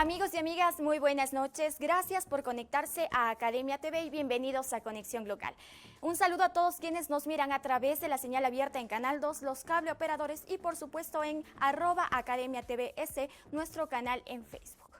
Amigos y amigas, muy buenas noches. Gracias por conectarse a Academia TV y bienvenidos a Conexión Local. Un saludo a todos quienes nos miran a través de la señal abierta en Canal 2, los cable operadores y por supuesto en @AcademiaTVS, nuestro canal en Facebook.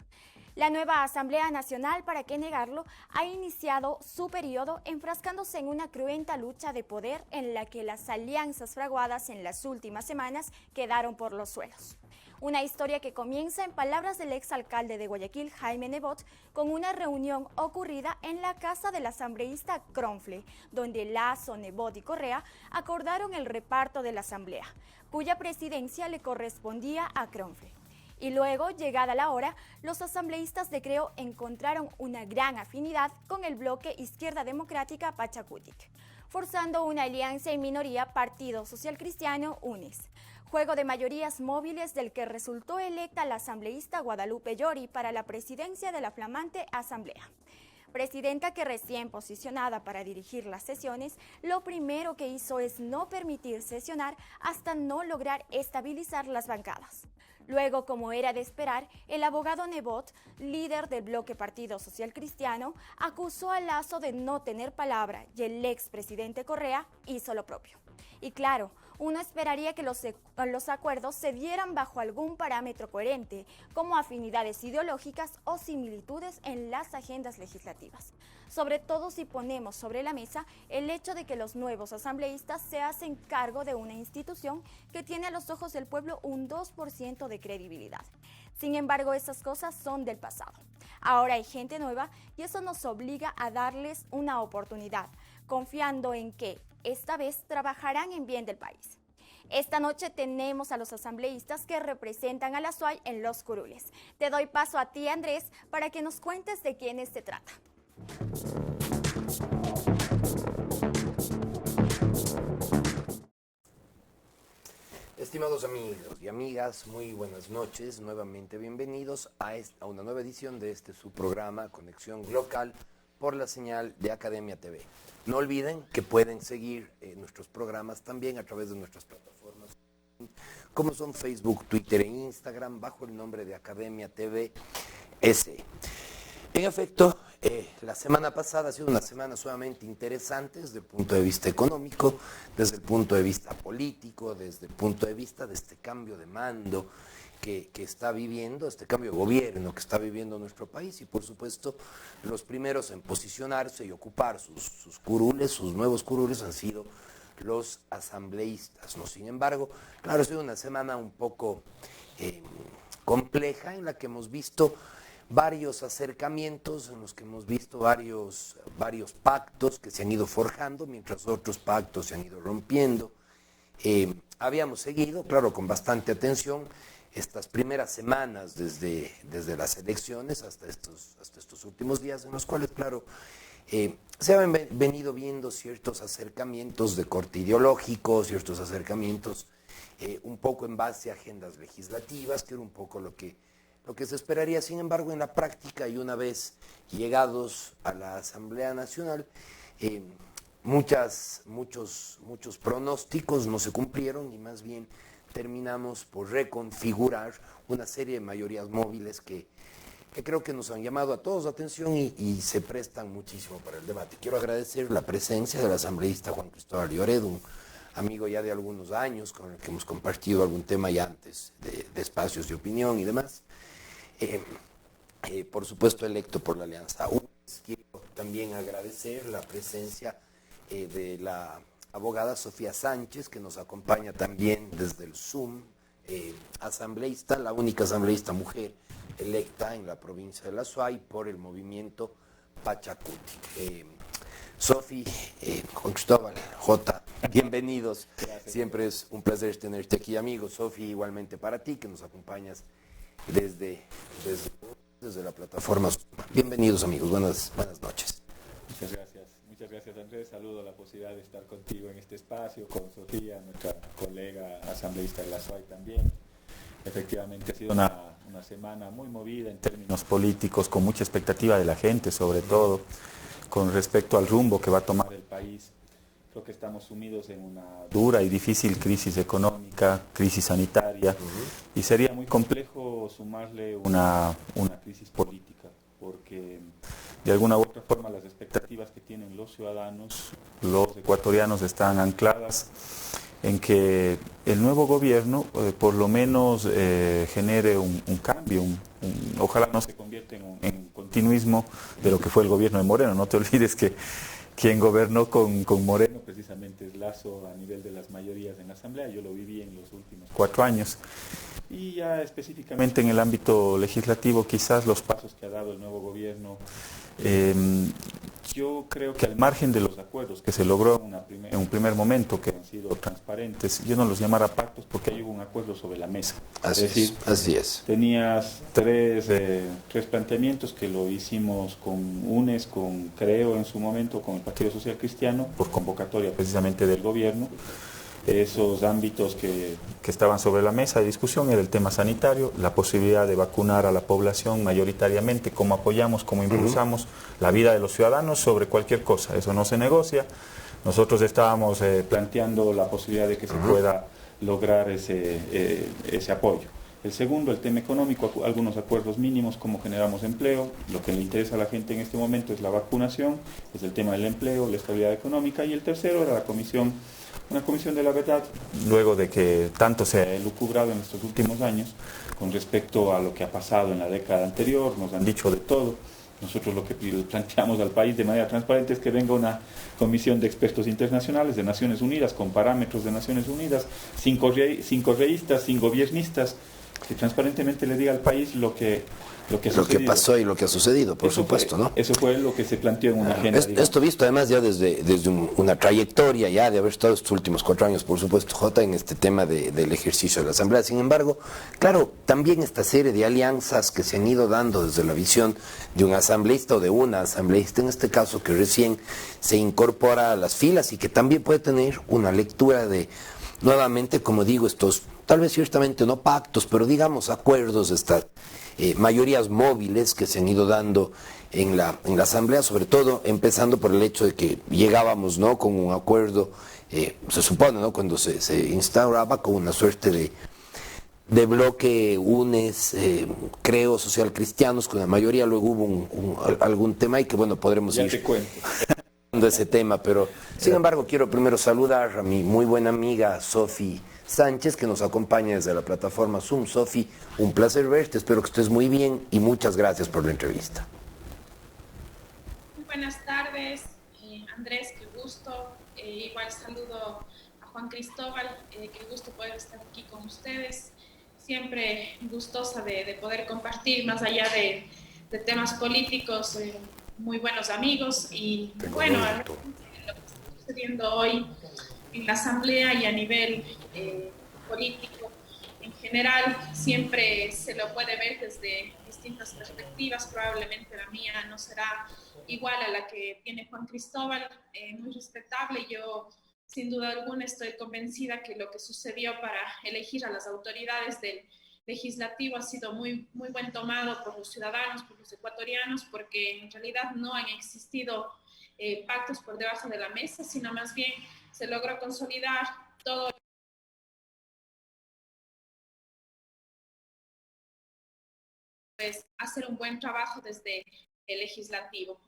La nueva Asamblea Nacional, para qué negarlo, ha iniciado su periodo enfrascándose en una cruenta lucha de poder en la que las alianzas fraguadas en las últimas semanas quedaron por los suelos. Una historia que comienza, en palabras del exalcalde de Guayaquil, Jaime Nebot, con una reunión ocurrida en la casa del asambleísta Kronfle, donde Lasso, Nebot y Correa acordaron el reparto de la asamblea, cuya presidencia le correspondía a Kronfle. Y luego, llegada la hora, los asambleístas de Creo encontraron una gran afinidad con el bloque Izquierda Democrática Pachacutic, forzando una alianza en minoría Partido Social Cristiano UNES. Juego de mayorías móviles del que resultó electa la asambleísta Guadalupe Llori para la presidencia de la flamante asamblea. Presidenta que recién posicionada para dirigir las sesiones, lo primero que hizo es no permitir sesionar hasta no lograr estabilizar las bancadas. Luego, como era de esperar, el abogado Nebot, líder del bloque Partido Social Cristiano, acusó a Lasso de no tener palabra y el expresidente Correa hizo lo propio. Y claro, uno esperaría que los acuerdos se dieran bajo algún parámetro coherente, como afinidades ideológicas o similitudes en las agendas legislativas. Sobre todo si ponemos sobre la mesa el hecho de que los nuevos asambleístas se hacen cargo de una institución que tiene a los ojos del pueblo un 2% de credibilidad. Sin embargo, esas cosas son del pasado. Ahora hay gente nueva y eso nos obliga a darles una oportunidad, confiando en que esta vez trabajarán en bien del país. Esta noche tenemos a los asambleístas que representan a la SUAY en Los Curules. Te doy paso a ti, Andrés, para que nos cuentes de quiénes se trata. Estimados amigos y amigas, muy buenas noches. Nuevamente bienvenidos a una nueva edición de su programa Conexión Local por la señal de Academia TV. No olviden que pueden seguir nuestros programas también a través de nuestras plataformas, como son Facebook, Twitter e Instagram, bajo el nombre de Academia TV S. En efecto, la semana pasada ha sido una semana sumamente interesante desde el punto de vista económico, desde el punto de vista político, desde el punto de vista de este cambio de mando que está viviendo, este cambio de gobierno que está viviendo nuestro país y por supuesto los primeros en posicionarse y ocupar sus curules, sus nuevos curules han sido los asambleístas, ¿no? Sin embargo, claro, ha sido una semana un poco compleja en la que hemos visto varios acercamientos, en los que hemos visto varios pactos que se han ido forjando, mientras otros pactos se han ido rompiendo. Habíamos seguido, claro, con bastante atención estas primeras semanas desde las elecciones hasta estos últimos días, en los cuales, claro, se han venido viendo ciertos acercamientos de corte ideológico, ciertos acercamientos un poco en base a agendas legislativas, que era un poco lo que se esperaría. Sin embargo, en la práctica y una vez llegados a la Asamblea Nacional, muchos pronósticos no se cumplieron y más bien terminamos por reconfigurar una serie de mayorías móviles que creo que nos han llamado a todos la atención y se prestan muchísimo para el debate. Quiero agradecer la presencia del asambleísta Juan Cristóbal Lloret, un amigo ya de algunos años con el que hemos compartido algún tema ya antes de espacios de opinión y demás. Por supuesto electo por la Alianza UNES. Quiero también agradecer la presencia de la abogada Sofía Sánchez, que nos acompaña también desde el Zoom, asambleísta, la única asambleísta mujer electa en la provincia de la SUAY por el movimiento Pachacutic. Sofi, Juan Cristóbal, Jota, bienvenidos. Gracias. Siempre es un placer tenerte aquí, amigos. Sofi, igualmente para ti, que nos acompañas desde la plataforma. Bienvenidos, amigos. Buenas noches. Muchas gracias, Andrés. Saludo la posibilidad de estar contigo en este espacio, con Sofía, nuestra colega asambleísta de la SUAY también. Efectivamente ha sido una semana muy movida en términos políticos, con mucha expectativa de la gente, sobre todo con respecto al rumbo que va a tomar el país. Creo que estamos sumidos en una dura y difícil crisis económica, crisis sanitaria, y sería muy complejo quiero sumarle una crisis política, porque de alguna u otra forma las expectativas que tienen los ciudadanos, los ecuatorianos, están ancladas en que el nuevo gobierno por lo menos genere un cambio, ojalá no se convierta en un continuismo de lo que fue el gobierno de Moreno. No te olvides que quien gobernó con Moreno precisamente es Lazo a nivel de las mayorías en la Asamblea. Yo lo viví en los últimos 4 años. Y ya específicamente en el ámbito legislativo, quizás los pasos que ha dado el nuevo gobierno, yo creo que al margen de los acuerdos que se logró en un primer momento, que han sido transparentes, yo no los llamara pactos porque hay un acuerdo sobre la mesa. Así es. Tenías tres planteamientos que lo hicimos con UNES, creo en su momento, con el Partido Social Cristiano, por convocatoria precisamente del gobierno. Esos ámbitos que estaban sobre la mesa de discusión era el tema sanitario, la posibilidad de vacunar a la población mayoritariamente, cómo apoyamos, cómo impulsamos la vida de los ciudadanos sobre cualquier cosa. Eso no se negocia. Nosotros estábamos planteando la posibilidad de que se pueda lograr ese apoyo. El segundo, el tema económico, algunos acuerdos mínimos, cómo generamos empleo. Lo que le interesa a la gente en este momento es la vacunación, es el tema del empleo, la estabilidad económica. Y el tercero era una comisión de la verdad, luego de que tanto se ha elucubrado en estos últimos años con respecto a lo que ha pasado en la década anterior. Nos han dicho de todo. Nosotros lo que planteamos al país de manera transparente es que venga una comisión de expertos internacionales de Naciones Unidas, con parámetros de Naciones Unidas, sin correístas, sin gobiernistas, que transparentemente le diga al país lo que pasó y lo que ha sucedido, por supuesto, ¿no? Eso fue lo que se planteó en una agenda. Esto visto además ya desde una trayectoria ya de haber estado estos últimos 4 años, por supuesto, Jota, en este tema del ejercicio de la Asamblea. Sin embargo, claro, también esta serie de alianzas que se han ido dando desde la visión de un asambleísta o de una asambleísta, en este caso, que recién se incorpora a las filas y que también puede tener una lectura de, nuevamente, como digo, estos, tal vez ciertamente no pactos, pero digamos acuerdos, estas mayorías móviles que se han ido dando en la Asamblea, sobre todo empezando por el hecho de que llegábamos, ¿no?, con un acuerdo, se supone, ¿no?, cuando se instauraba con una suerte de bloque UNES, creo, social cristianos, con la mayoría. Luego hubo algún tema y que, bueno, podremos ya ir te cuento ese tema, pero sin embargo quiero primero saludar a mi muy buena amiga Sofi Sánchez, que nos acompaña desde la plataforma Zoom. Sofi, un placer verte, espero que estés muy bien y muchas gracias por la entrevista. Muy buenas tardes, Andrés, qué gusto. Igual saludo a Juan Cristóbal, qué gusto poder estar aquí con ustedes. Siempre gustosa de poder compartir más allá de temas políticos, muy buenos amigos. Y bueno, lo que está sucediendo hoy en la Asamblea y a nivel político en general, siempre se lo puede ver desde distintas perspectivas. Probablemente la mía no será igual a la que tiene Juan Cristóbal, muy respetable. Yo, sin duda alguna, estoy convencida que lo que sucedió para elegir a las autoridades del legislativo ha sido muy buen tomado por los ciudadanos, por los ecuatorianos, porque en realidad no han existido pactos por debajo de la mesa, sino más bien se logró consolidar todo, pues, hacer un buen trabajo desde el legislativo.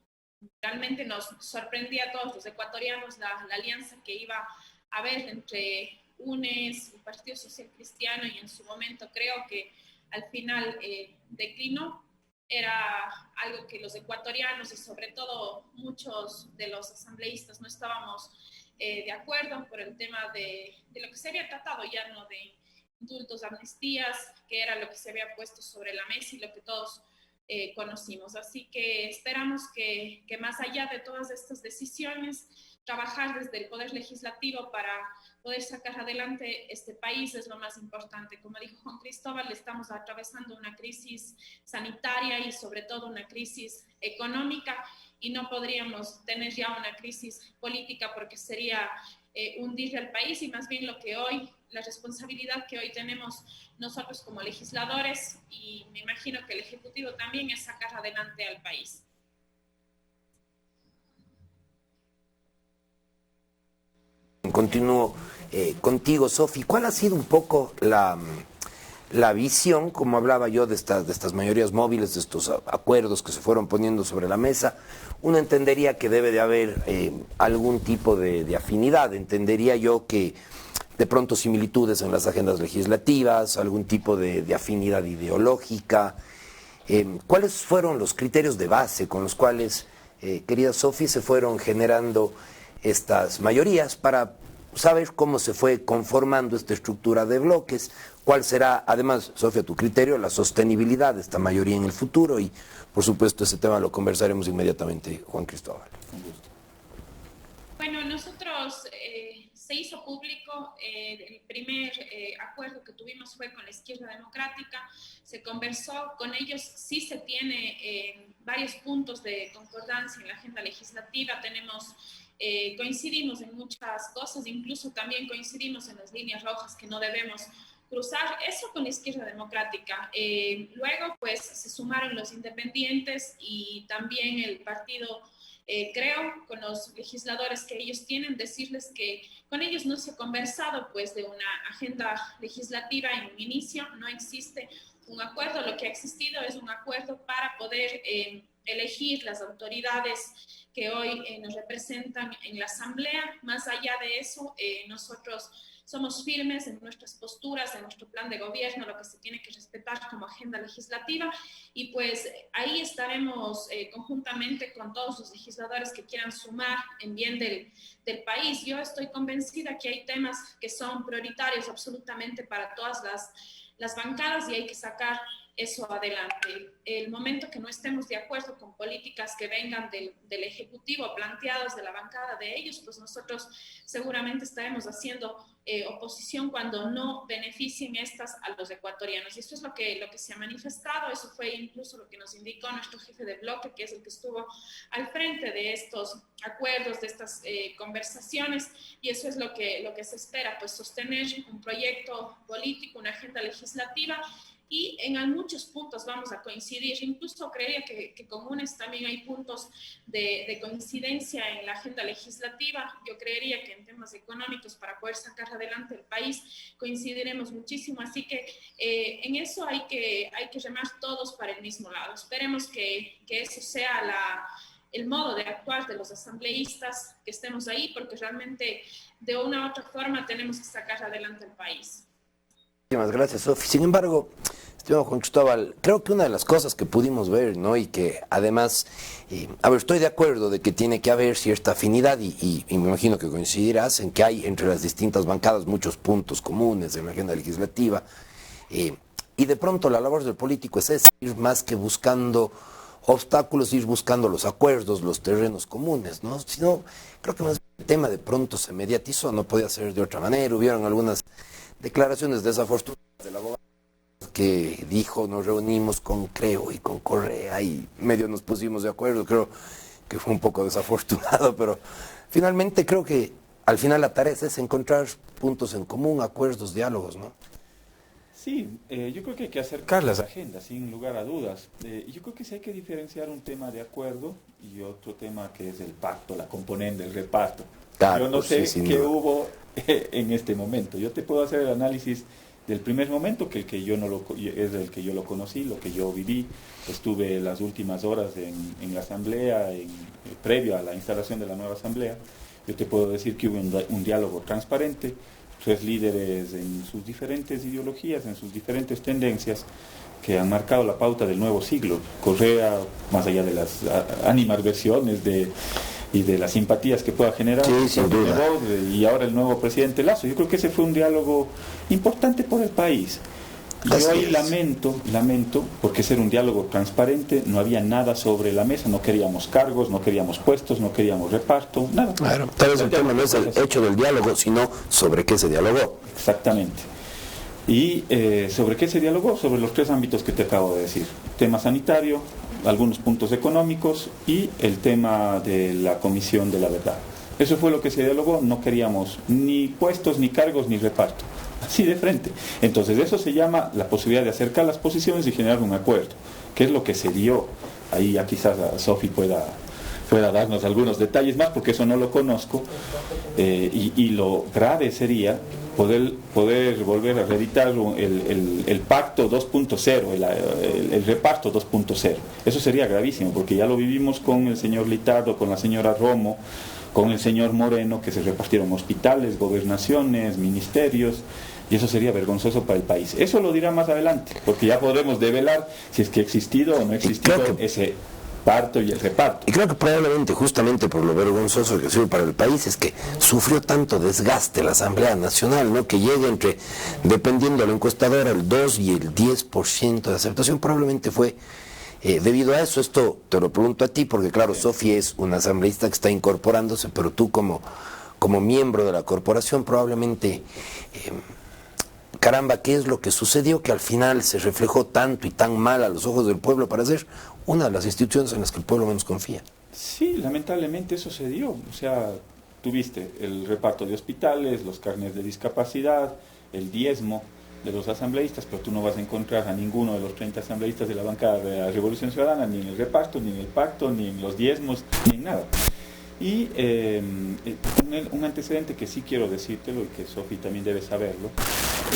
Realmente nos sorprendía a todos los ecuatorianos la alianza que iba a haber entre UNES, el Partido Social Cristiano, y en su momento creo que al final declinó. Era algo que los ecuatorianos y sobre todo muchos de los asambleístas no estábamos de acuerdo por el tema de lo que se había tratado, ya no de indultos, amnistías, que era lo que se había puesto sobre la mesa y lo que todos conocimos. Así que esperamos que más allá de todas estas decisiones, trabajar desde el Poder Legislativo para poder sacar adelante este país es lo más importante. Como dijo Juan Cristóbal, estamos atravesando una crisis sanitaria y sobre todo una crisis económica, y no podríamos tener ya una crisis política porque sería hundir al país, y más bien la responsabilidad que hoy tenemos nosotros como legisladores, y me imagino que el Ejecutivo también, es sacar adelante al país. Continúo contigo, Sofi. ¿Cuál ha sido un poco la visión, como hablaba yo, de estas mayorías móviles, de estos acuerdos que se fueron poniendo sobre la mesa, uno entendería que debe de haber algún tipo de afinidad. Entendería yo que de pronto similitudes en las agendas legislativas, algún tipo de afinidad ideológica. ¿Cuáles fueron los criterios de base con los cuales, querida Sofi, se fueron generando estas mayorías para saber cómo se fue conformando esta estructura de bloques? ¿Cuál será, además, Sofía, tu criterio, la sostenibilidad de esta mayoría en el futuro? Y, por supuesto, ese tema lo conversaremos inmediatamente, Juan Cristóbal. Bueno, nosotros se hizo público, el primer acuerdo que tuvimos fue con la Izquierda Democrática, se conversó con ellos, sí se tiene varios puntos de concordancia en la agenda legislativa, coincidimos en muchas cosas, incluso también coincidimos en las líneas rojas que no debemos cruzar, eso con la Izquierda Democrática. Luego, pues, se sumaron los independientes y también el partido, creo, con los legisladores que ellos tienen, decirles que con ellos no se ha conversado, pues, de una agenda legislativa en un inicio, no existe un acuerdo, lo que ha existido es un acuerdo para poder elegir las autoridades que hoy nos representan en la Asamblea. Más allá de eso, nosotros somos firmes en nuestras posturas, en nuestro plan de gobierno, lo que se tiene que respetar como agenda legislativa, y pues ahí estaremos conjuntamente con todos los legisladores que quieran sumar en bien del país. Yo estoy convencida que hay temas que son prioritarios absolutamente para todas las bancadas y hay que sacar eso adelante. El momento que no estemos de acuerdo con políticas que vengan del Ejecutivo planteadas de la bancada de ellos, pues nosotros seguramente estaremos haciendo oposición cuando no beneficien estas a los ecuatorianos. Y esto es lo que se ha manifestado, eso fue incluso lo que nos indicó nuestro jefe de bloque, que es el que estuvo al frente de estos acuerdos, de estas conversaciones, y eso es lo que se espera, pues sostener un proyecto político, una agenda legislativa, y en muchos puntos vamos a coincidir. Incluso creería que comunes también hay puntos de coincidencia en la agenda legislativa. Yo creería que en temas económicos, para poder sacar adelante el país, coincidiremos muchísimo. Así que en eso hay que remar todos para el mismo lado. Esperemos que eso sea el modo de actuar de los asambleístas, que estemos ahí, porque realmente de una u otra forma tenemos que sacar adelante el país. Muchísimas gracias, Sofi. Sin embargo, estimado Juan Cristóbal, creo que una de las cosas que pudimos ver, ¿no? Y que además, estoy de acuerdo de que tiene que haber cierta afinidad y me imagino que coincidirás en que hay entre las distintas bancadas muchos puntos comunes en la agenda legislativa, y de pronto la labor del político es esa, ir más que buscando obstáculos, ir buscando los acuerdos, los terrenos comunes, ¿no? Sino, creo que más el tema de pronto se mediatizó, no podía ser de otra manera. Hubieron algunas declaraciones desafortunadas del abogado que dijo: nos reunimos con Creo y con Correa y medio nos pusimos de acuerdo. Creo que fue un poco desafortunado, pero finalmente creo que al final la tarea es encontrar puntos en común, acuerdos, diálogos, ¿no? Sí, yo creo que hay que acercar las agendas, sin lugar a dudas. Yo creo que sí hay que diferenciar un tema de acuerdo y otro tema que es el pacto, la componente, el reparto. Claro, yo no sé sí, qué hubo en este momento. Yo te puedo hacer el análisis del primer momento, es el que yo lo conocí, lo que yo viví. Estuve las últimas horas en la asamblea, previo a la instalación de la nueva asamblea. Yo te puedo decir que hubo un diálogo transparente, tres líderes en sus diferentes ideologías, en sus diferentes tendencias, que han marcado la pauta del nuevo siglo. Correa, más allá de las animadversiones y de las simpatías que pueda generar, sí, sin duda. Y ahora el nuevo presidente Lasso. Yo creo que ese fue un diálogo importante por el país. Yo ahí lamento, porque ser un diálogo transparente, no había nada sobre la mesa, no queríamos cargos, no queríamos puestos, no queríamos reparto, nada. Claro, tal vez el tema no es el hecho del diálogo, sino sobre qué se dialogó. Exactamente. Y ¿sobre qué se dialogó? Sobre los tres ámbitos que te acabo de decir. Tema sanitario, algunos puntos económicos y el tema de la Comisión de la Verdad. Eso fue lo que se dialogó, no queríamos ni puestos, ni cargos, ni reparto. Así de frente. Entonces eso se llama la posibilidad de acercar las posiciones y generar un acuerdo, que es lo que se dio. Ahí ya quizás Sofi pueda pueda darnos algunos detalles más, porque eso no lo conozco, y lo grave sería poder volver a reeditar el pacto 2.0, el reparto 2.0. Eso sería gravísimo, porque ya lo vivimos con el señor Litardo, con la señora Romo, con el señor Moreno, que se repartieron hospitales, gobernaciones, ministerios, y eso sería vergonzoso para el país. Eso lo dirá más adelante, porque ya podremos develar si es que ha existido o no ha existido ese parto y el reparto. Y creo que probablemente, justamente por lo vergonzoso que ha sido para el país, es que sufrió tanto desgaste la Asamblea Nacional, ¿no? Que llega entre, dependiendo de la encuestadora, el 2 y el 10% de aceptación. Probablemente fue debido a eso. Esto te lo pregunto a ti, porque claro, Sofi es una asambleísta que está incorporándose, pero tú como miembro de la corporación probablemente... caramba, ¿qué es lo que sucedió que al final se reflejó tanto y tan mal a los ojos del pueblo para ser una de las instituciones en las que el pueblo menos confía? Sí, lamentablemente eso se dio. O sea, tuviste el reparto de hospitales, los carnets de discapacidad, el diezmo de los asambleístas, pero tú no vas a encontrar a ninguno de los 30 asambleístas de la bancada de la Revolución Ciudadana, ni en el reparto, ni en el pacto, ni en los diezmos, ni en nada. Y un antecedente que sí quiero decírtelo y que Sofi también debe saberlo,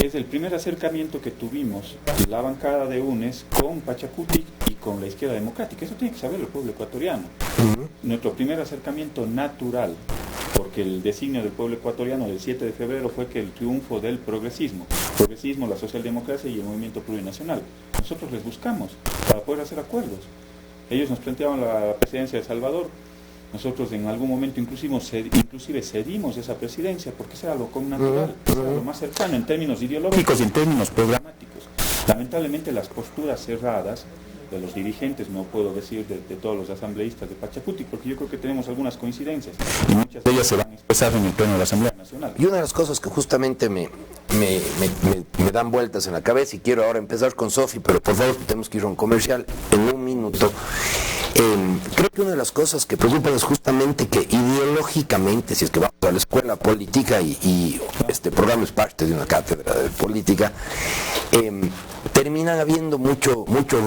es el primer acercamiento que tuvimos la bancada de UNES con Pachacuti y con la izquierda democrática. Eso tiene que saberlo el pueblo ecuatoriano. Nuestro primer acercamiento natural, porque el designio del pueblo ecuatoriano del 7 de febrero fue que el triunfo del progresismo, la socialdemocracia y el movimiento plurinacional. Nosotros les buscamos para poder hacer acuerdos. Ellos nos planteaban la presidencia de Salvador. Nosotros en algún momento inclusive cedimos esa presidencia, porque eso era lo connatural, eso era lo más cercano en términos ideológicos y en términos programáticos. Lamentablemente las posturas cerradas de los dirigentes, no puedo decir de todos los asambleístas de Pachacuti, porque yo creo que tenemos algunas coincidencias, y muchas de ellas se van a expresar en el pleno de la Asamblea Nacional. Y una de las cosas que justamente me dan vueltas en la cabeza, y quiero ahora empezar con Sofi, pero por favor tenemos que ir a un comercial en un minuto. Creo que una de las cosas que preocupan es justamente que ideológicamente, si es que vamos a la escuela política y este programa es parte de una cátedra de política, terminan habiendo mucho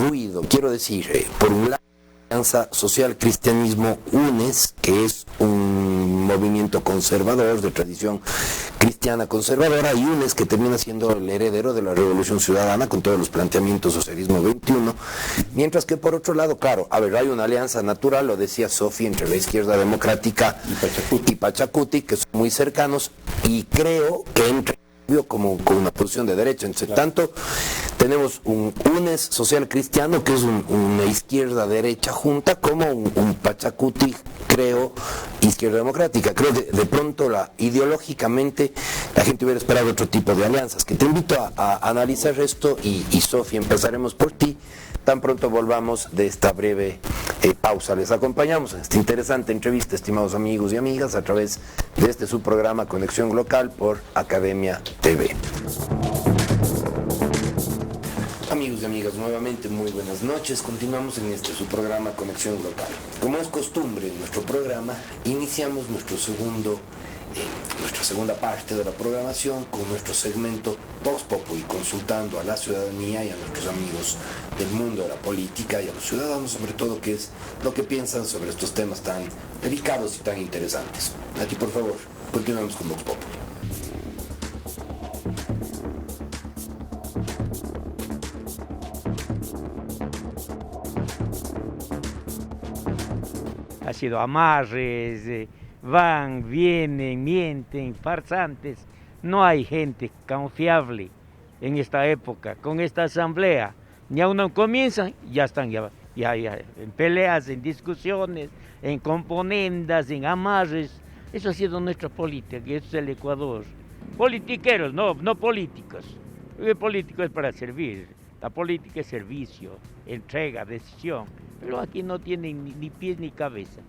ruido. Quiero decir, por un lado, Alianza Social Cristianismo UNES, que es un movimiento conservador de tradición cristiana conservadora, y UNES, que termina siendo el heredero de la Revolución Ciudadana con todos los planteamientos socialismo 21, mientras que por otro lado, claro, a ver, hay una alianza natural, lo decía Sofi, entre la izquierda democrática y Pachacuti, que son muy cercanos, y creo que entre como con una posición de derecha. Entre tanto, tenemos un UNES social cristiano, que es una izquierda derecha junta, como un Pachacuti, creo, izquierda democrática. Creo que de pronto ideológicamente la gente hubiera esperado otro tipo de alianzas. Que te invito a analizar esto, y Sofi, empezaremos por ti. Tan pronto volvamos de esta breve pausa. Les acompañamos en esta interesante entrevista, estimados amigos y amigas, a través de este su programa Conexión Local por Academia TV. Amigos y amigas, nuevamente muy buenas noches. Continuamos en este su programa Conexión Local. Como es costumbre en nuestro programa, iniciamos nuestra segunda parte de la programación con nuestro segmento Vox Populi, consultando a la ciudadanía y a nuestros amigos del mundo de la política y a los ciudadanos sobre todo qué es lo que piensan sobre estos temas tan delicados y tan interesantes. Aquí, por favor, continuamos con Vox Populi. Ha sido amarres, van, vienen, mienten, farsantes. No hay gente confiable en esta época, con esta asamblea. Ni aún no comienzan, ya están ya en peleas, en discusiones, en componendas, en amarres. Eso ha sido nuestra política, y eso es el Ecuador. Politiqueros, no políticos. El político es para servir. La política es servicio, entrega, decisión. Pero aquí no tienen ni pies ni cabeza.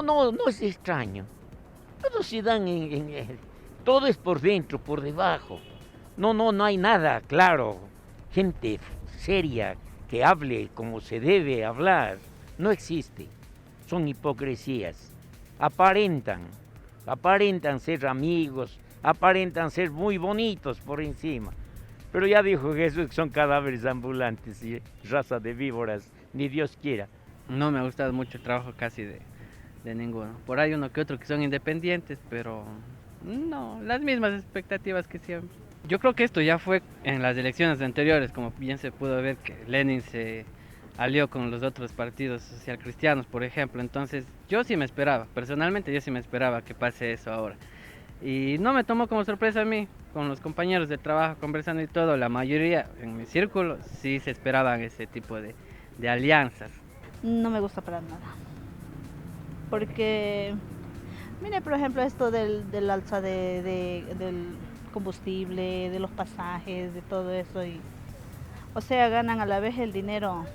No es extraño. Todos se dan todo es por dentro, por debajo. No hay nada claro. Gente seria que hable como se debe hablar. No existe. Son hipocresías. Aparentan ser amigos, aparentan ser muy bonitos por encima. Pero ya dijo Jesús que son cadáveres ambulantes y raza de víboras, ni Dios quiera. No me ha gustado mucho el trabajo casi de ninguno. Por ahí uno que otro que son independientes, pero no, las mismas expectativas que siempre. Yo creo que esto ya fue en las elecciones anteriores, como bien se pudo ver que Lenin se alió con los otros partidos socialcristianos, por ejemplo. Entonces yo sí me esperaba, personalmente yo sí me esperaba que pase eso ahora. Y no me tomó como sorpresa a mí, con los compañeros de trabajo conversando y todo, la mayoría en mi círculo sí se esperaban ese tipo de alianzas. No me gusta para nada, porque, mire, por ejemplo, esto del alza del combustible, de los pasajes, de todo eso, y, o sea, ganan a la vez el dinero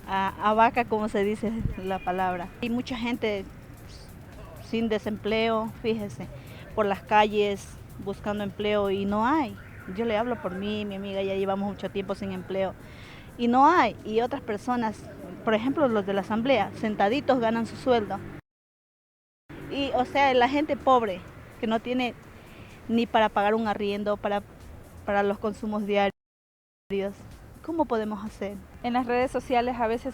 a vaca, como se dice la palabra. Hay mucha gente sin desempleo, fíjese, por las calles buscando empleo y no hay. Yo le hablo por mí, mi amiga, ya llevamos mucho tiempo sin empleo y no hay. Y otras personas, por ejemplo, los de la asamblea, sentaditos ganan su sueldo. Y, o sea, la gente pobre que no tiene ni para pagar un arriendo, para los consumos diarios, ¿cómo podemos hacer? En las redes sociales a veces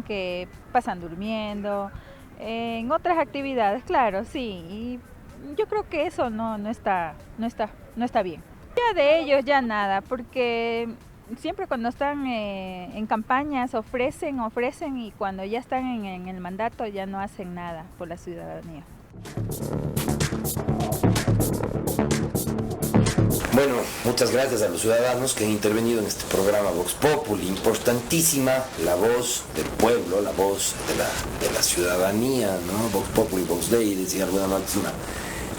que pasan durmiendo, en otras actividades, claro, sí, y yo creo que eso no está bien. Ya de ellos ya nada, porque siempre cuando están en campañas ofrecen y cuando ya están en el mandato ya no hacen nada por la ciudadanía. Bueno, muchas gracias a los ciudadanos que han intervenido en este programa Vox Populi. Importantísima la voz del pueblo, la voz de la ciudadanía, ¿no? Vox Populi, Vox Dei, decía alguna máxima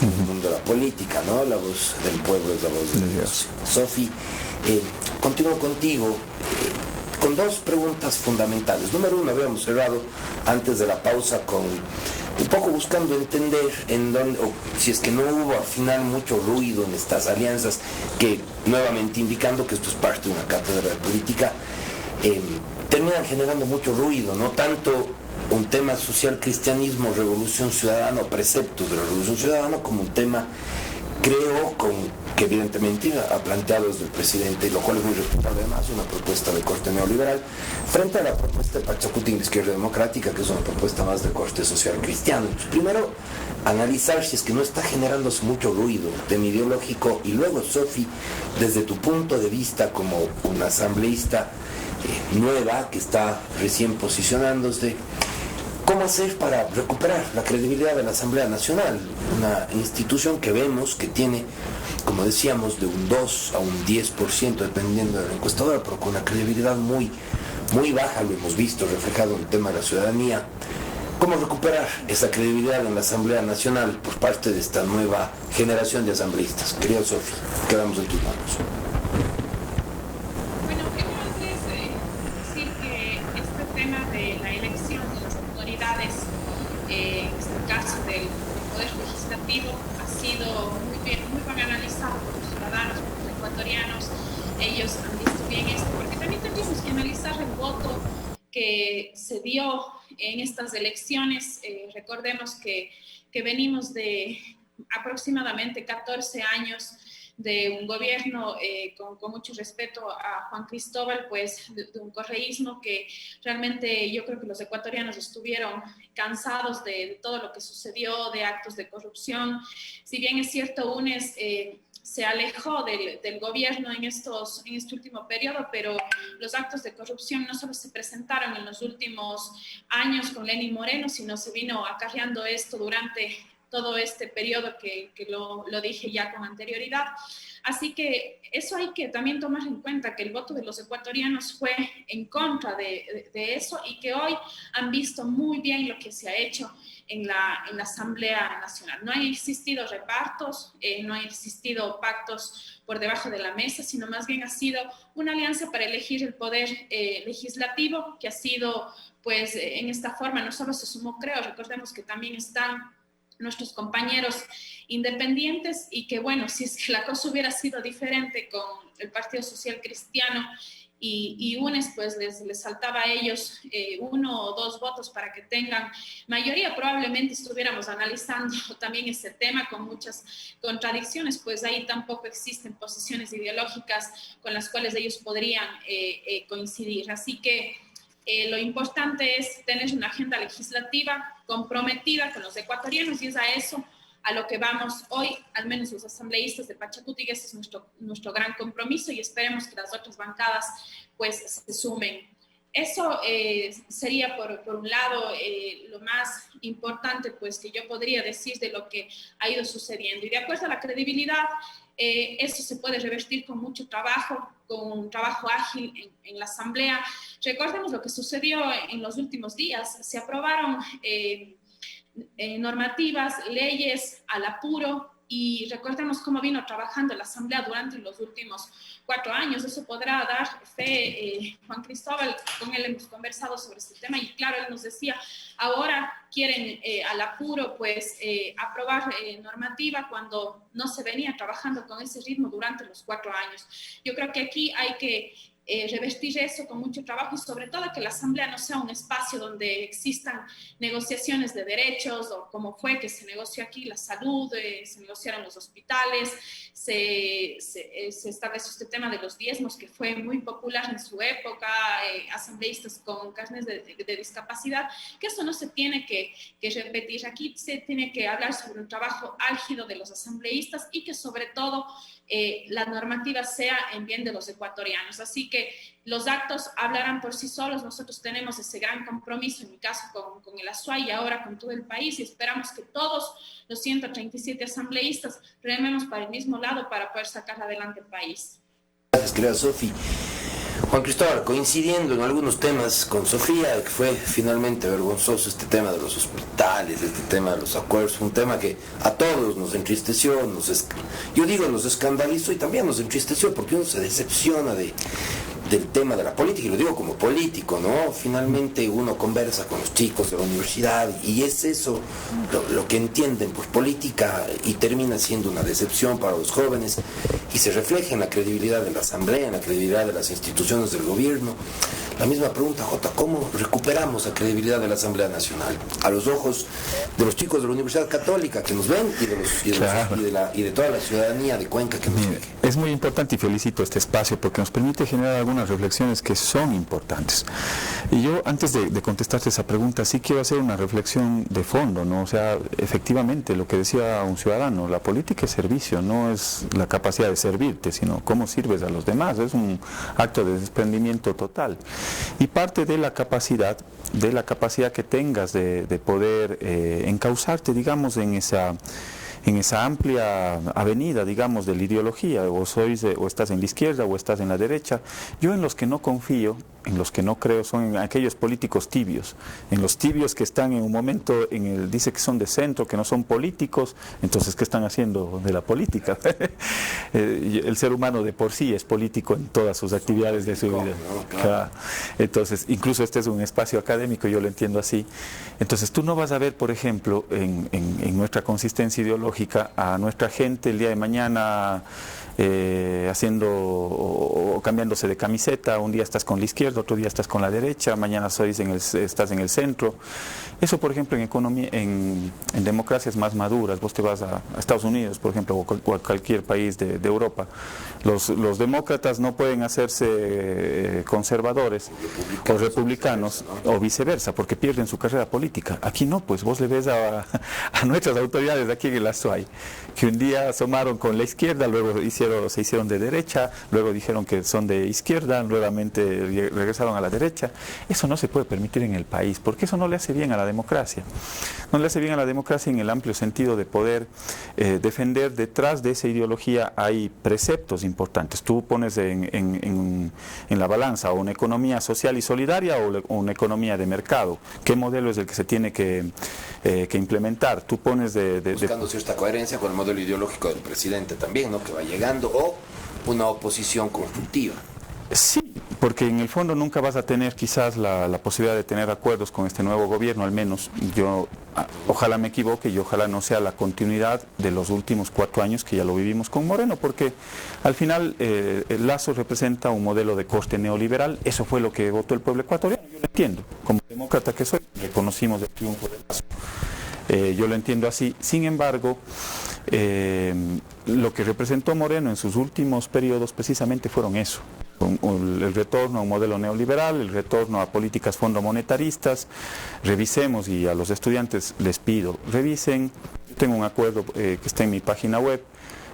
en el mundo de la política, ¿no? La voz del pueblo es la voz de Dios. Sofi, continúo contigo con dos preguntas fundamentales. Número uno, habíamos cerrado antes de la pausa con un poco buscando entender en dónde, o si es que no hubo al final mucho ruido en estas alianzas, que nuevamente indicando que esto es parte de una cátedra de política, terminan generando mucho ruido, no tanto un tema social, cristianismo, revolución ciudadana o preceptos de la revolución ciudadana, como un tema, creo, que evidentemente ha planteado desde el presidente, lo cual es muy respetable además, una propuesta de corte neoliberal, frente a la propuesta de Pachacuti de Izquierda Democrática, que es una propuesta más de corte social cristiano. Entonces, primero, analizar si es que no está generándose mucho ruido tema ideológico, y luego, Sofi, desde tu punto de vista como una asambleísta nueva que está recién posicionándose, ¿cómo hacer para recuperar la credibilidad de la Asamblea Nacional? Una institución que vemos que tiene, como decíamos, de un 2 a un 10%, dependiendo de la encuestadora, pero con una credibilidad muy, muy baja, lo hemos visto reflejado en el tema de la ciudadanía. ¿Cómo recuperar esa credibilidad en la Asamblea Nacional por parte de esta nueva generación de asambleístas? Querida Sofía, quedamos en tus manos. Bueno, quiero antes decir que este tema de la elección de las autoridades, en este caso del Poder Legislativo, ha sido muy bien analizado por los ciudadanos, por los ecuatorianos. Ellos han visto bien esto, porque también tenemos que analizar el voto que se dio en estas elecciones. Recordemos que venimos de aproximadamente 14 años de un gobierno, con mucho respeto a Juan Cristóbal, pues de un correísmo que realmente yo creo que los ecuatorianos estuvieron cansados de todo lo que sucedió, de actos de corrupción. Si bien es cierto, UNES se alejó del gobierno en este último periodo, pero los actos de corrupción no solo se presentaron en los últimos años con Lenín Moreno, sino se vino acarreando esto durante todo este periodo que lo dije ya con anterioridad. Así que eso hay que también tomar en cuenta, que el voto de los ecuatorianos fue en contra de eso, y que hoy han visto muy bien lo que se ha hecho en la Asamblea Nacional. No han existido repartos, no han existido pactos por debajo de la mesa, sino más bien ha sido una alianza para elegir el poder legislativo, que ha sido, pues, en esta forma no solo se sumó, creo, recordemos que también están nuestros compañeros independientes, y que bueno, si es que la cosa hubiera sido diferente con el Partido Social Cristiano y UNES, pues les faltaba a ellos 1 o 2 votos para que tengan mayoría, probablemente estuviéramos analizando también ese tema con muchas contradicciones, pues ahí tampoco existen posiciones ideológicas con las cuales ellos podrían coincidir. Así que Lo importante es tener una agenda legislativa comprometida con los ecuatorianos, y es a eso a lo que vamos hoy, al menos los asambleístas de Pachacuti, y ese es nuestro gran compromiso, y esperemos que las otras bancadas pues se sumen. Eso sería por un lado lo más importante pues que yo podría decir de lo que ha ido sucediendo. Y de acuerdo a la credibilidad, eso se puede revertir con mucho trabajo, con un trabajo ágil en la Asamblea. Recordemos lo que sucedió en los últimos días. Se aprobaron normativas, leyes al apuro, y recordemos cómo vino trabajando la Asamblea durante los últimos 4 años. Eso podrá dar fe Juan Cristóbal, con él hemos conversado sobre este tema, y claro, él nos decía, ahora quieren al apuro pues aprobar normativa cuando no se venía trabajando con ese ritmo durante los 4 años. Yo creo que aquí hay que revestir eso con mucho trabajo, y sobre todo que la Asamblea no sea un espacio donde existan negociaciones de derechos, o como fue que se negoció aquí la salud, se negociaron los hospitales, se estableció este tema de los diezmos, que fue muy popular en su época, asambleístas con carnes de discapacidad, que eso no se tiene que repetir. Aquí se tiene que hablar sobre un trabajo álgido de los asambleístas, y que sobre todo la normativa sea en bien de los ecuatorianos. Así que los actos hablarán por sí solos. Nosotros tenemos ese gran compromiso, en mi caso con el Azuay y ahora con todo el país, y esperamos que todos los 137 asambleístas rememos para el mismo lado para poder sacar adelante el país. Gracias, querida Sofi. Juan Cristóbal, coincidiendo en algunos temas con Sofía, que fue finalmente vergonzoso este tema de los hospitales, este tema de los acuerdos, un tema que a todos nos entristeció, nos escandalizó y también nos entristeció, porque uno se decepciona del tema de la política, y lo digo como político, ¿no? Finalmente uno conversa con los chicos de la universidad y es eso lo que entienden por política, y termina siendo una decepción para los jóvenes, y se refleja en la credibilidad de la Asamblea, en la credibilidad de las instituciones del gobierno. La misma pregunta, Jota, ¿cómo recuperamos la credibilidad de la Asamblea Nacional a los ojos de los chicos de la Universidad Católica que nos ven, y de toda la ciudadanía de Cuenca que nos ve? Es muy importante, y felicito este espacio porque nos permite generar algunas reflexiones que son importantes. Y yo, antes de contestarte esa pregunta, sí quiero hacer una reflexión de fondo, ¿no? O sea, efectivamente, lo que decía un ciudadano, la política es servicio, no es la capacidad de servirte, sino cómo sirves a los demás. Es un acto de desprendimiento total. Y parte de la capacidad que tengas de poder encauzarte, digamos, en esa amplia avenida, digamos, de la ideología, o estás en la izquierda o estás en la derecha. Yo en los que no confío, en los que no creo, son en aquellos políticos tibios, en los tibios que están en un momento, dice que son de centro, que no son políticos, entonces ¿qué están haciendo de la política? El ser humano de por sí es político en todas sus actividades de su vida. Claro. Entonces, incluso este es un espacio académico, yo lo entiendo así. Entonces tú no vas a ver, por ejemplo, en nuestra consistencia ideológica, a nuestra gente el día de mañana haciendo o cambiándose de camiseta. Un día estás con la izquierda, otro día estás con la derecha, mañana estás en el centro. Eso, por ejemplo, en economía, en democracias más maduras, vos te vas a Estados Unidos, por ejemplo, o a cualquier país de Europa, los demócratas no pueden hacerse conservadores o republicanos, o viceversa, porque pierden su carrera política. Aquí no, pues vos le ves a nuestras autoridades aquí en el Azuay, que un día asomaron con la izquierda, luego se hicieron de derecha, luego dijeron que son de izquierda, nuevamente regresaron a la derecha. Eso no se puede permitir en el país, porque eso no le hace bien a la democracia. No le hace bien a la democracia en el amplio sentido de poder defender. Detrás de esa ideología hay preceptos importantes. Tú pones en la balanza una economía social y solidaria o una economía de mercado. ¿Qué modelo es el que se tiene que implementar? Tú pones buscando cierta coherencia con el modelo ideológico del presidente también, ¿no? Que va llegando, o una oposición constructiva. Sí, porque en el fondo nunca vas a tener quizás la posibilidad de tener acuerdos con este nuevo gobierno, al menos yo ojalá me equivoque y ojalá no sea la continuidad de los últimos 4 años que ya lo vivimos con Moreno, porque al final el Lazo representa un modelo de corte neoliberal. Eso fue lo que votó el pueblo ecuatoriano, yo lo entiendo, como demócrata que soy, reconocimos el triunfo del Lazo. Yo lo entiendo así. Sin embargo, lo que representó Moreno en sus últimos periodos precisamente fueron eso. el retorno a un modelo neoliberal, el retorno a políticas fondomonetaristas. Revisemos, y a los estudiantes les pido, revisen. Yo tengo un acuerdo que está en mi página web,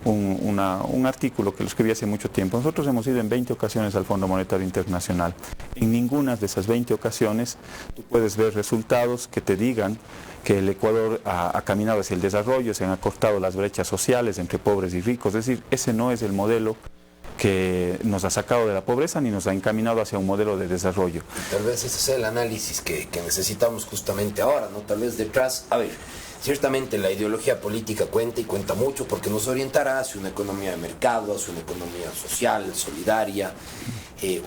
un artículo que lo escribí hace mucho tiempo. Nosotros hemos ido en 20 ocasiones al Fondo Monetario Internacional. En ninguna de esas 20 ocasiones tú puedes ver resultados que te digan que el Ecuador ha caminado hacia el desarrollo, se han acortado las brechas sociales entre pobres y ricos. Es decir, ese no es el modelo que nos ha sacado de la pobreza ni nos ha encaminado hacia un modelo de desarrollo. Tal vez ese sea el análisis que necesitamos justamente ahora, ¿no? Tal vez detrás, a ver, ciertamente la ideología política cuenta y cuenta mucho porque nos orientará hacia una economía de mercado, hacia una economía social, solidaria,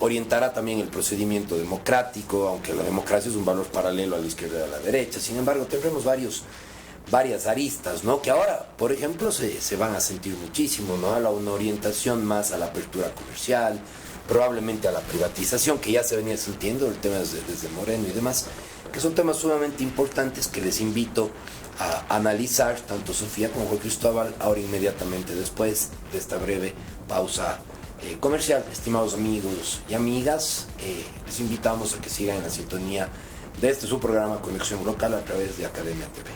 orientará también el procedimiento democrático, aunque la democracia es un valor paralelo a la izquierda y a la derecha. Sin embargo, tendremos varias aristas, ¿no? Que ahora, por ejemplo, se van a sentir muchísimo, ¿no? A una orientación más a la apertura comercial, probablemente a la privatización, que ya se venía sintiendo, el tema desde Moreno y demás, que son temas sumamente importantes que les invito a analizar, tanto Sofía como Juan Cristóbal, ahora inmediatamente después de esta breve pausa comercial. Estimados amigos y amigas, les invitamos a que sigan en la sintonía de su programa Conexión Local a través de Academia TV.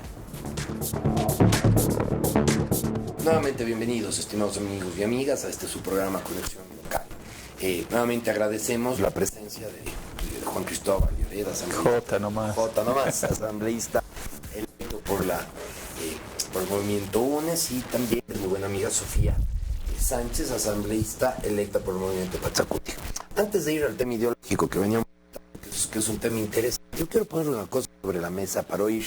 Nuevamente bienvenidos, estimados amigos y amigas, a su programa Conexión Local. Nuevamente agradecemos la presencia de Juan Cristóbal Lloreda, asambleísta, asambleísta electo por el Movimiento UNES, y también de mi buena amiga Sofía Sánchez, asambleísta electa por el Movimiento Pachacuti. Antes de ir al tema ideológico que veníamos, que es un tema interesante, yo quiero poner una cosa sobre la mesa para oír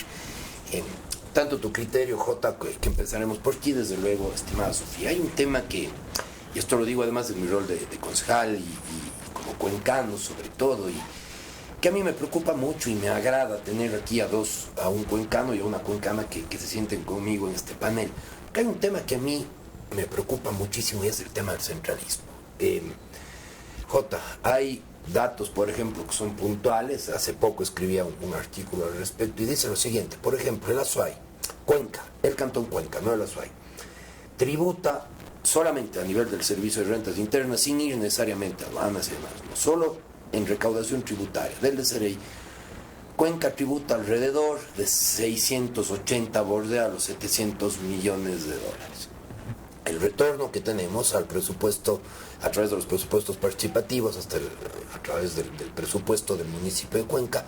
tanto tu criterio, Jota, que empezaremos por ti, desde luego, estimada Sofía. Hay un tema que, y esto lo digo además de mi rol de concejal y como cuencano sobre todo, y que a mí me preocupa mucho y me agrada tener aquí a un cuencano y a una cuencana que se sienten conmigo en este panel. Porque hay un tema que a mí me preocupa muchísimo y es el tema del centralismo. Jota, hay datos, por ejemplo, que son puntuales. Hace poco escribía un artículo al respecto y dice lo siguiente: por ejemplo, el Azuay, Cuenca, el Cantón Cuenca, no el Azuay, tributa solamente a nivel del servicio de rentas internas, sin ir necesariamente a aduanas y demás, no solo en recaudación tributaria del DCRI. Cuenca tributa alrededor de 680, bordea los 700 millones de dólares. El retorno que tenemos al presupuesto, a través de los presupuestos participativos, a través del presupuesto del municipio de Cuenca,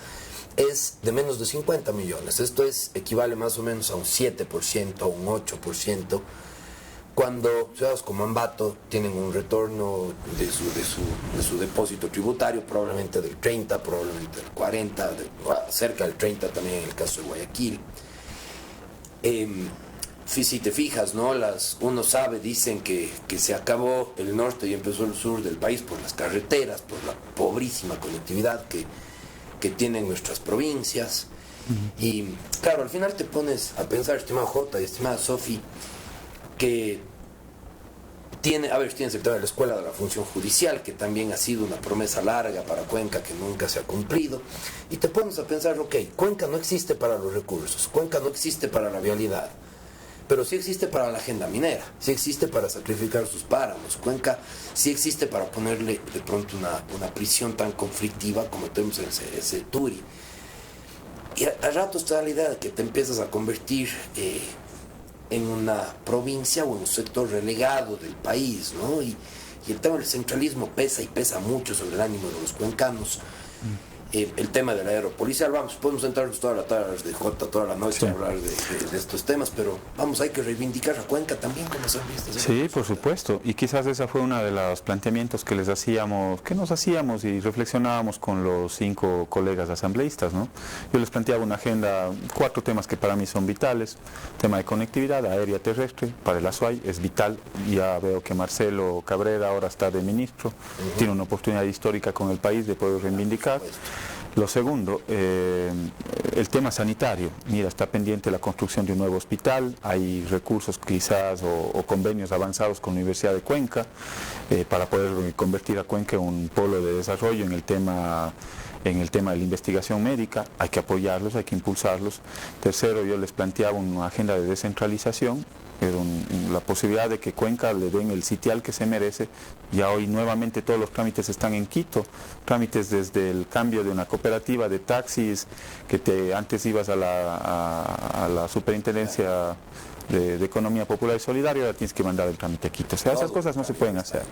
es de menos de 50 millones. Esto equivale más o menos a un 7%, a un 8%, cuando ciudades como Ambato tienen un retorno de su depósito tributario probablemente del 30, probablemente del 40, cerca del 30 también en el caso de Guayaquil. Si te fijas, ¿no? Uno sabe, dicen que se acabó el norte y empezó el sur del país por las carreteras, por la pobrísima conectividad que tienen nuestras provincias. Y claro, al final te pones a pensar, estimado Jota y estimada Sofi, que tienes el tema de la Escuela de la Función Judicial, que también ha sido una promesa larga para Cuenca que nunca se ha cumplido, y te pones a pensar, ok, Cuenca no existe para los recursos, Cuenca no existe para la vialidad, pero sí existe para la agenda minera, sí existe para sacrificar sus páramos. Cuenca sí existe para ponerle de pronto una prisión tan conflictiva como tenemos en ese Turi. Y a ratos te da la idea de que te empiezas a convertir en una provincia o en un sector relegado del país, ¿no? Y el tema del centralismo pesa y pesa mucho sobre el ánimo de los cuencanos. El tema de la aeropolicial, podemos sentarnos toda la tarde de Jota, toda la noche a hablar de estos temas, pero hay que reivindicar a Cuenca también como asambleístas. Sí, por supuesto, y quizás esa fue una de los planteamientos que nos hacíamos y reflexionábamos con los 5 colegas asambleístas, ¿no? Yo les planteaba una agenda, 4 temas que para mí son vitales: tema de conectividad aérea terrestre, para el Azuay es vital. Ya veo que Marcelo Cabrera ahora está de ministro, tiene una oportunidad histórica con el país de poder reivindicar. Lo segundo, el tema sanitario. Mira, está pendiente la construcción de un nuevo hospital, hay recursos quizás o convenios avanzados con la Universidad de Cuenca para poder convertir a Cuenca en un polo de desarrollo en el tema de la investigación médica. Hay que apoyarlos, hay que impulsarlos. Tercero, yo les planteaba una agenda de descentralización pero la posibilidad de que Cuenca le den el sitial que se merece. Ya hoy nuevamente todos los trámites están en Quito, trámites desde el cambio de una cooperativa de taxis, que antes ibas a la superintendencia de Economía Popular y Solidaria, ahora tienes que mandar el trámite a Quito. O sea, esas cosas no se pueden hacer.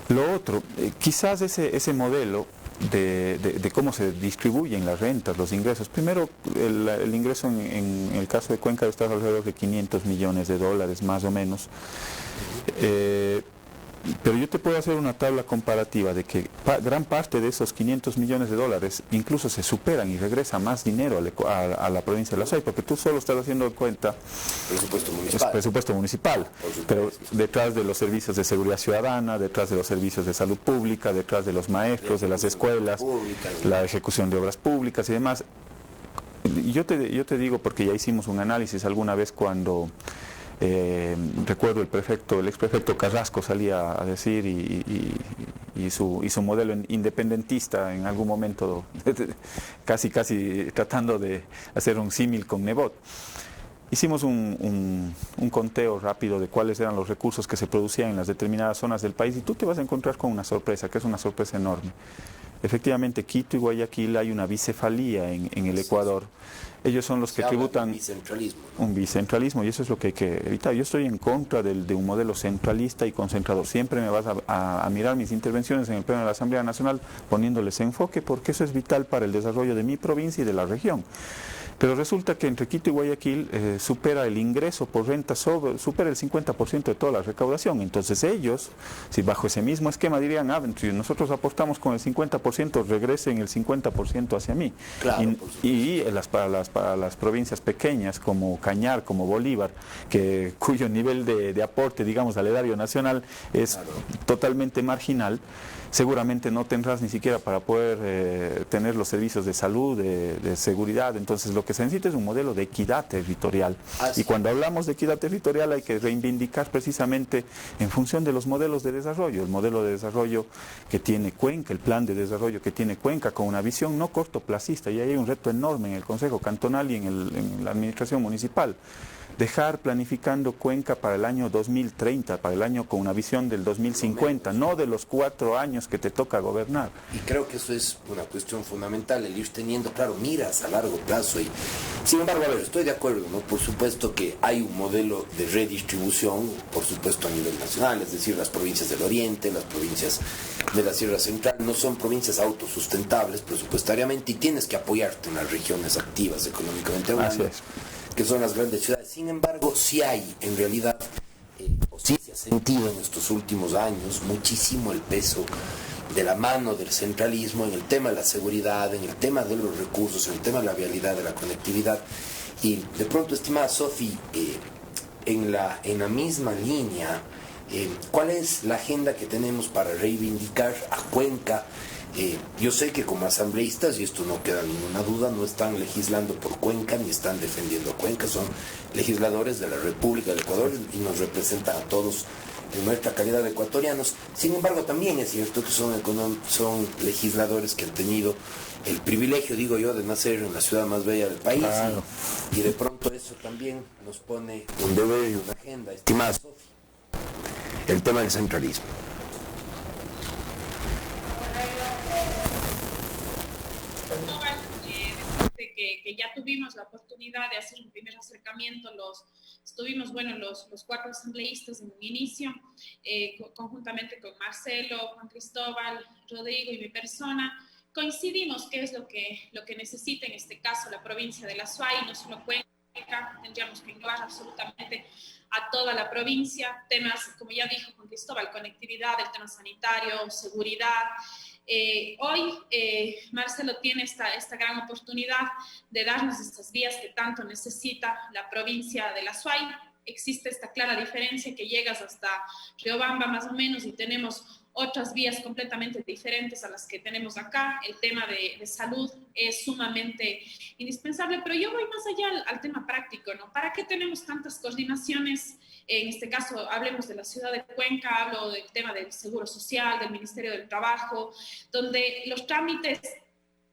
Lo otro, quizás ese modelo de cómo se distribuyen las rentas, los ingresos. Primero, el ingreso en el caso de Cuenca está alrededor de $500 millones más o menos. Pero yo te puedo hacer una tabla comparativa de que gran parte de esos $500 millones incluso se superan y regresa más dinero a la provincia de La Suay, porque tú solo estás haciendo cuenta presupuesto municipal, pero detrás de los servicios de seguridad ciudadana, detrás de los servicios de salud pública, detrás de los maestros, de las escuelas, la ejecución de obras públicas y demás. Yo te digo, porque ya hicimos un análisis alguna vez cuando recuerdo el exprefecto Carrasco salía a decir y su modelo independentista en algún momento, casi tratando de hacer un símil con Nebot. Hicimos un conteo rápido de cuáles eran los recursos que se producían en las determinadas zonas del país y tú te vas a encontrar con una sorpresa, que es una sorpresa enorme. Efectivamente, Quito y Guayaquil hay una bicefalía en el Ecuador. Ellos son los que tributan un bicentralismo y eso es lo que hay que evitar. Yo estoy en contra de un modelo centralista y concentrador. Siempre me vas a mirar mis intervenciones en el Pleno de la Asamblea Nacional poniéndoles enfoque, porque eso es vital para el desarrollo de mi provincia y de la región. Pero resulta que entre Quito y Guayaquil supera el ingreso por renta, supera el 50% de toda la recaudación. Entonces ellos, si bajo ese mismo esquema dirían, si nosotros aportamos con el 50%, regresen el 50% hacia mí. Claro, Para las provincias pequeñas como Cañar, como Bolívar, cuyo nivel de aporte, digamos, al erario nacional es totalmente marginal, seguramente no tendrás ni siquiera para poder tener los servicios de salud, de seguridad. Entonces lo que se necesita es un modelo de equidad territorial. Y cuando hablamos de equidad territorial hay que reivindicar precisamente en función de los modelos de desarrollo. El modelo de desarrollo que tiene Cuenca, el plan de desarrollo que tiene Cuenca, con una visión no cortoplacista. Y ahí hay un reto enorme en el Consejo Cantonal y en la administración municipal. Dejar planificando Cuenca para el año 2030, para el año con una visión del 2050, no de los 4 años que te toca gobernar. Y creo que eso es una cuestión fundamental, el ir teniendo, claro, miras a largo plazo. Y, sin embargo, a ver, estoy de acuerdo, ¿no? Por supuesto que hay un modelo de redistribución, por supuesto a nivel nacional, es decir, las provincias del Oriente, las provincias de la Sierra Central, no son provincias autosustentables presupuestariamente y tienes que apoyarte en las regiones activas económicamente hablando, que son las grandes ciudades. Sin embargo, sí hay, en realidad, o sí se ha sentido en estos últimos años muchísimo el peso de la mano del centralismo en el tema de la seguridad, en el tema de los recursos, en el tema de la vialidad, de la conectividad. Y de pronto, estimada Sofi, en la misma línea, ¿cuál es la agenda que tenemos para reivindicar a Cuenca? Yo sé que como asambleístas, y esto no queda ninguna duda, no están legislando por Cuenca ni están defendiendo a Cuenca, son legisladores de la República del Ecuador y nos representan a todos en nuestra calidad de ecuatorianos. Sin embargo, también es cierto que son legisladores que han tenido el privilegio, digo yo, de nacer en la ciudad más bella del país. Claro. Y de pronto eso también nos pone un deber y una agenda. Estimada Sofi, el tema del centralismo. Que ya tuvimos la oportunidad de hacer un primer acercamiento, estuvimos, los 4 asambleístas en un inicio, conjuntamente con Marcelo, Juan Cristóbal, Rodrigo y mi persona, coincidimos qué es lo que necesita en este caso la provincia de La Suay, no solo Cuenca, tendríamos que englobar absolutamente a toda la provincia, temas, como ya dijo Juan Cristóbal, conectividad, el tema sanitario, seguridad. Hoy Marcelo tiene esta gran oportunidad de darnos estas vías que tanto necesita la provincia de La Suay. Existe esta clara diferencia que llegas hasta Riobamba más o menos y tenemos otras vías completamente diferentes a las que tenemos acá. El tema de salud es sumamente indispensable, pero yo voy más allá al tema práctico, ¿no? ¿Para qué tenemos tantas coordinaciones? En este caso, hablemos de la ciudad de Cuenca, hablo del tema del Seguro Social, del Ministerio del Trabajo, donde los trámites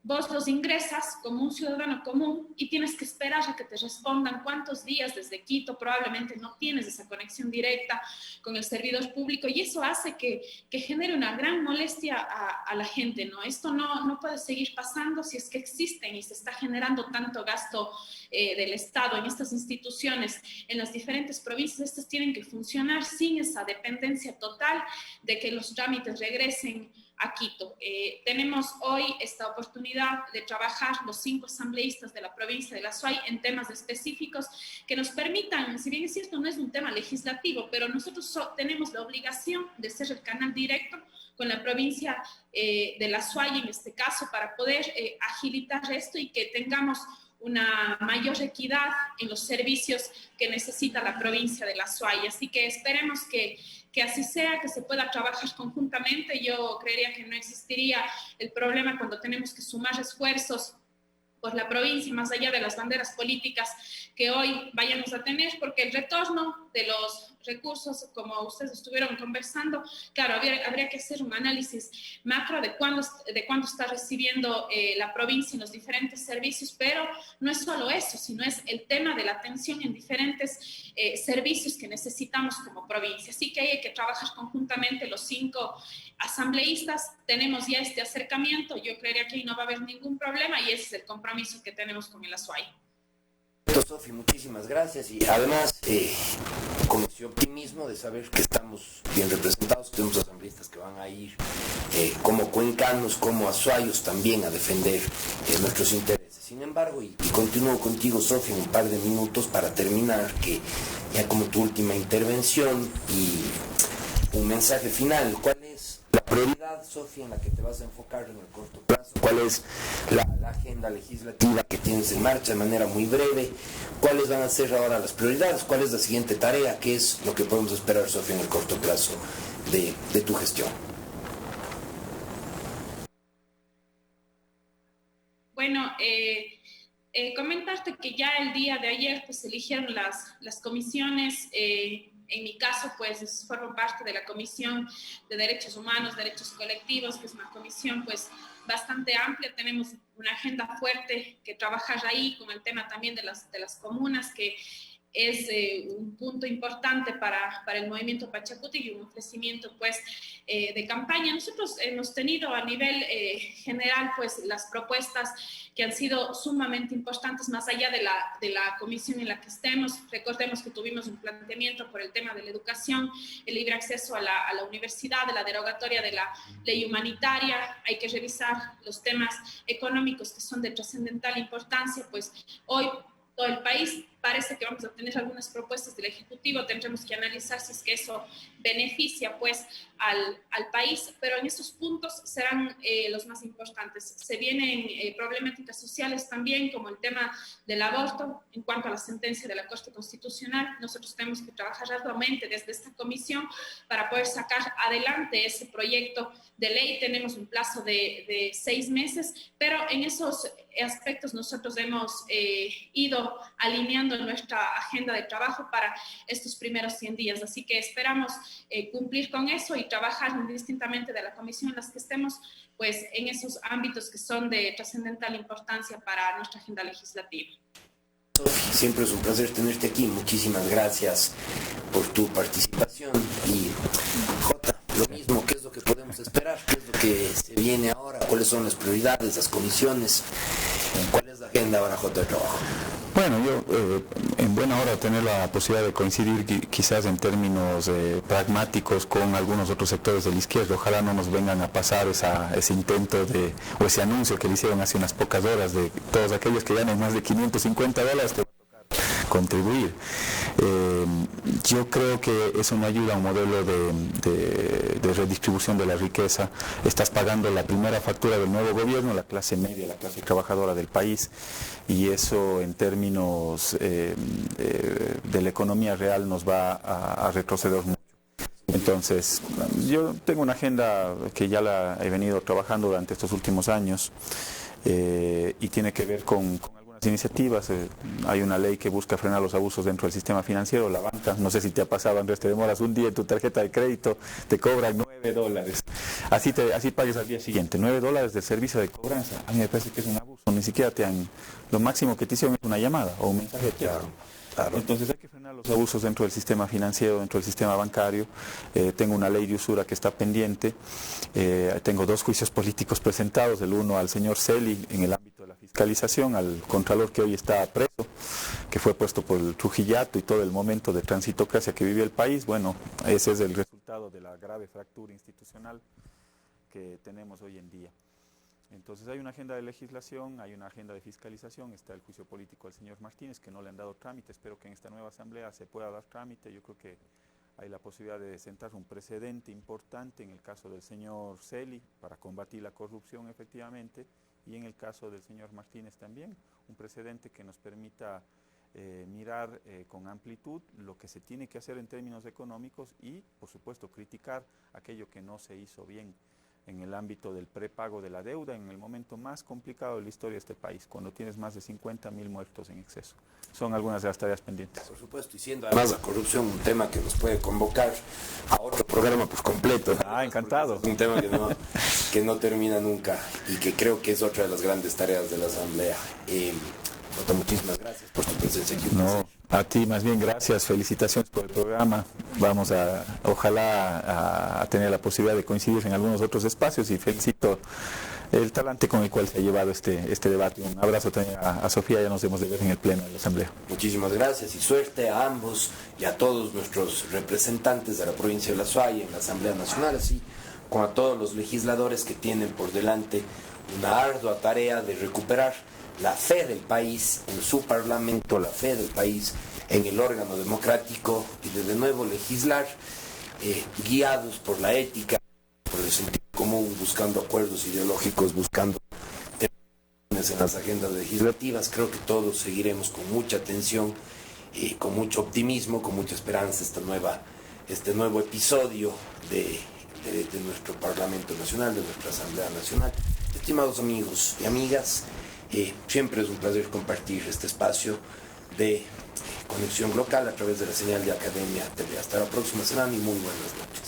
vos los ingresas como un ciudadano común y tienes que esperar a que te respondan cuántos días desde Quito. Probablemente no tienes esa conexión directa con el servidor público y eso hace que genere una gran molestia a la gente, ¿no? Esto no puede seguir pasando si es que existen y se está generando tanto gasto del Estado en estas instituciones, en las diferentes provincias. Estas tienen que funcionar sin esa dependencia total de que los trámites regresen a Quito. Tenemos hoy esta oportunidad de trabajar los 5 asambleístas de la provincia de la Suay en temas específicos que nos permitan, si bien es cierto, no es un tema legislativo, pero nosotros tenemos la obligación de ser el canal directo con la provincia de la Suay en este caso para poder agilitar esto y que tengamos una mayor equidad en los servicios que necesita la provincia de la Suay. Así que esperemos que así sea, que se pueda trabajar conjuntamente. Yo creería que no existiría el problema cuando tenemos que sumar esfuerzos por la provincia, más allá de las banderas políticas que hoy vayamos a tener, porque el retorno de los recursos, como ustedes estuvieron conversando, claro, habría que hacer un análisis macro de cuánto está recibiendo la provincia en los diferentes servicios, pero no es solo eso, sino es el tema de la atención en diferentes servicios que necesitamos como provincia. Así que hay que trabajar conjuntamente los 5 asambleístas. Tenemos ya este acercamiento, yo creería que ahí no va a haber ningún problema y ese es el compromiso que tenemos con el ASUAY. Sofi, muchísimas gracias y además con ese optimismo de saber que estamos bien representados, tenemos asambleístas que van a ir como cuencanos, como azuayos también a defender nuestros intereses. Sin embargo, y continúo contigo, Sofi, un par de minutos para terminar, que ya como tu última intervención y un mensaje final. ¿Cuál es la prioridad, Sofía, en la que te vas a enfocar en el corto plazo? ¿Cuál es la agenda legislativa que tienes en marcha de manera muy breve? ¿Cuáles van a ser ahora las prioridades? ¿Cuál es la siguiente tarea? ¿Qué es lo que podemos esperar, Sofía, en el corto plazo de tu gestión? Bueno, comentarte que ya el día de ayer pues, se eligieron las comisiones. En mi caso, pues, formo parte de la Comisión de Derechos Humanos, Derechos Colectivos, que es una comisión, pues, bastante amplia. Tenemos una agenda fuerte que trabajar ahí con el tema también de las comunas, que es un punto importante para el movimiento Pachacuti y un ofrecimiento, pues, de campaña. Nosotros hemos tenido a nivel general, pues, las propuestas que han sido sumamente importantes, más allá de la comisión en la que estemos. Recordemos que tuvimos un planteamiento por el tema de la educación, el libre acceso a la universidad, de la derogatoria de la ley humanitaria. Hay que revisar los temas económicos que son de trascendental importancia, pues hoy todo el país parece que vamos a tener algunas propuestas del Ejecutivo, tendremos que analizar si es que eso beneficia pues al país, pero en estos puntos serán los más importantes. Se vienen problemáticas sociales también, como el tema del aborto. En cuanto a la sentencia de la Corte Constitucional, nosotros tenemos que trabajar arduamente desde esta comisión para poder sacar adelante ese proyecto de ley. Tenemos un plazo de 6 meses, pero en esos aspectos nosotros hemos ido alineando nuestra agenda de trabajo para estos primeros 100 días. Así que esperamos cumplir con eso y trabajar indistintamente de la comisión en las que estemos, pues en esos ámbitos que son de trascendental importancia para nuestra agenda legislativa. Siempre es un placer tenerte aquí. Muchísimas gracias por tu participación. Y Jota, lo mismo, ¿qué es lo que podemos esperar? ¿Qué es lo que se viene ahora? ¿Cuáles son las prioridades, las comisiones? ¿Cuál es la agenda ahora, Jota, de trabajo? Bueno, yo en buena hora tener la posibilidad de coincidir quizás en términos pragmáticos con algunos otros sectores de la izquierda. Ojalá no nos vengan a pasar ese intento o ese anuncio que le hicieron hace unas pocas horas de todos aquellos que ganen más de $550 te va a tocar contribuir. Yo creo que eso no ayuda a un modelo de redistribución de la riqueza. Estás pagando la primera factura del nuevo gobierno, la clase media, la clase trabajadora del país, y eso en términos de la economía real nos va a retroceder mucho. Entonces, yo tengo una agenda que ya la he venido trabajando durante estos últimos años y tiene que ver con iniciativas. Hay una ley que busca frenar los abusos dentro del sistema financiero, la banca. No sé si te ha pasado, Andrés, te demoras un día en tu tarjeta de crédito, te cobran 9 $9. Así pagues al día siguiente, $9 del servicio de cobranza. A mí me parece que es un abuso, ni siquiera lo máximo que te hicieron es una llamada o un mensaje de texto. Claro. Entonces hay que frenar los abusos dentro del sistema financiero, dentro del sistema bancario. Tengo una ley de usura que está pendiente. Tengo 2 juicios políticos presentados, el uno al señor Celi en el ámbito de la fiscalización, al contralor que hoy está preso, que fue puesto por el Trujillato y todo el momento de transitocracia que vive el país. Bueno, ese es el resultado de la grave fractura institucional que tenemos hoy en día. Entonces hay una agenda de legislación, hay una agenda de fiscalización, está el juicio político del señor Martínez, que no le han dado trámite. Espero que en esta nueva asamblea se pueda dar trámite. Yo creo que hay la posibilidad de sentar un precedente importante en el caso del señor Celi para combatir la corrupción efectivamente, y en el caso del señor Martínez también, un precedente que nos permita mirar con amplitud lo que se tiene que hacer en términos económicos y, por supuesto, criticar aquello que no se hizo bien en el ámbito del prepago de la deuda, en el momento más complicado de la historia de este país, cuando tienes más de 50.000 muertos en exceso. Son algunas de las tareas pendientes. Por supuesto, y siendo además la corrupción un tema que nos puede convocar a otro programa pues completo. Encantado. Es un tema que no termina nunca y que creo que es otra de las grandes tareas de la Asamblea. Jota, muchísimas gracias por tu presencia aquí. No, a ti más bien gracias, felicitaciones por el programa. Vamos ojalá a tener la posibilidad de coincidir en algunos otros espacios y felicito el talante con el cual se ha llevado este debate. Un abrazo también a Sofía, ya nos hemos de ver en el pleno de la Asamblea. Muchísimas gracias y suerte a ambos y a todos nuestros representantes de la provincia de La Suaya en la Asamblea Nacional, así como a todos los legisladores que tienen por delante una ardua tarea de recuperar la fe del país en su parlamento, la fe del país en el órgano democrático y de nuevo legislar guiados por la ética, por el sentido común, buscando acuerdos ideológicos, buscando temas en las agendas legislativas. Creo que todos seguiremos con mucha atención y con mucho optimismo, con mucha esperanza este nuevo episodio de nuestro Parlamento Nacional, de nuestra Asamblea Nacional. Estimados amigos y amigas, siempre es un placer compartir este espacio de conexión local a través de la señal de Academia TV. Hasta la próxima semana y muy buenas noches.